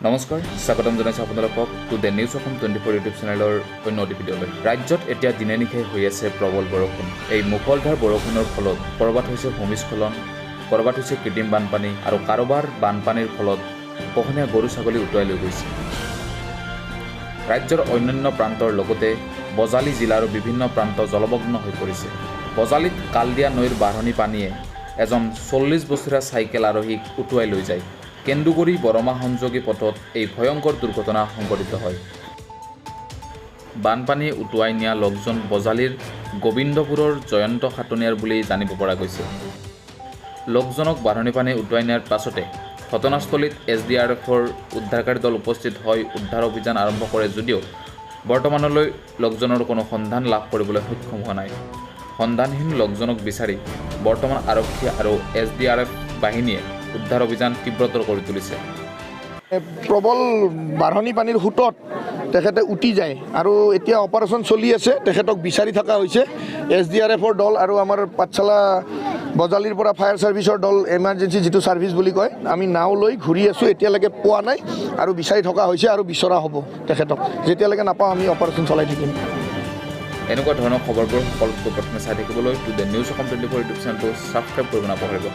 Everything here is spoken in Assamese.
নমস্কাৰ, স্বাগতম জনাইছোঁ আপোনালোকক to the news Assam 24 YouTube চেনেলৰ অন্য এটি ভিডিঅ'লৈ। ৰাজ্যত এতিয়া দিনে নিশাই হৈ আছে প্ৰবল বৰষুণ। এই মুষলধাৰ বৰষুণৰ ফলত ক'ৰবাত হৈছে ভূমিস্খলন, ক'ৰবাত হৈছে কৃত্ৰিম বানপানী আৰু কাৰোবাৰ বানপানীৰ ফলত পোহনীয়া গৰু ছাগলী উটুৱাই লৈ গৈছে। ৰাজ্যৰ অন্যান্য প্ৰান্তৰ লগতে বজালী জিলাৰো বিভিন্ন প্ৰান্ত জলমগ্ন হৈ পৰিছে। বজালীত কালদিয়া নৈৰ বাঢ়নী পানীয়ে এজন 40 বছৰীয়া চাইকেল আৰোহীক উটুৱাই লৈ যায়। কেন্দুগুৰি বৰমা সংযোগী পথত এই ভয়ংকৰ দুৰ্ঘটনা সংঘটিত হয়। বানপানীয়ে উটুৱাই নিয়া লোকজন বজালীৰ গোবিন্দপুৰৰ জয়ন্ত খাটনিয়াৰ বুলি জানিব পৰা গৈছে। লোকজনক বাঢ়নী পানী উটুৱাই নিয়াৰ পাছতে ঘটনাস্থলীত SDRFৰ উদ্ধাৰকাৰী দল উপস্থিত হৈ উদ্ধাৰ অভিযান আৰম্ভ কৰে যদিও বৰ্তমানলৈ লোকজনৰ কোনো সন্ধান লাভ কৰিবলৈ সক্ষম হোৱা নাই। সন্ধানহীন লোকজনক বিচাৰি বৰ্তমান আৰক্ষী আৰু SDRF বাহিনীয়ে উদ্ধাৰ অভিযান তীব্ৰতৰ কৰি তুলিছে। প্ৰবল বাঢ়নী পানীৰ সোঁতত তেখেতে উটি যায় আৰু এতিয়া অপাৰেশ্যন চলি আছে। তেখেতক বিচাৰি থকা হৈছে। SDRFৰ দল আৰু আমাৰ পাঠশালা বজালীৰ পৰা ফায়াৰ ছাৰ্ভিচৰ দল, এমাৰ্জেঞ্চি যিটো ছাৰ্ভিচ বুলি কয়, আমি নাও লৈ ঘূৰি আছোঁ। এতিয়ালৈকে পোৱা নাই আৰু বিচাৰি থকা হৈছে আৰু বিচৰা হ'ব তেখেতক। যেতিয়ালৈকে নাপাওঁ আমি অপাৰেশ্যন চলাই থাকিম। এনেকুৱা ধৰণৰ খবৰবোৰ সকলোতকৈ প্ৰথমে চাই থাকিবলৈ to the news Assam 24 YouTube চেনেলটো ছাবস্ক্ৰাইব কৰিব নাপাহৰিব।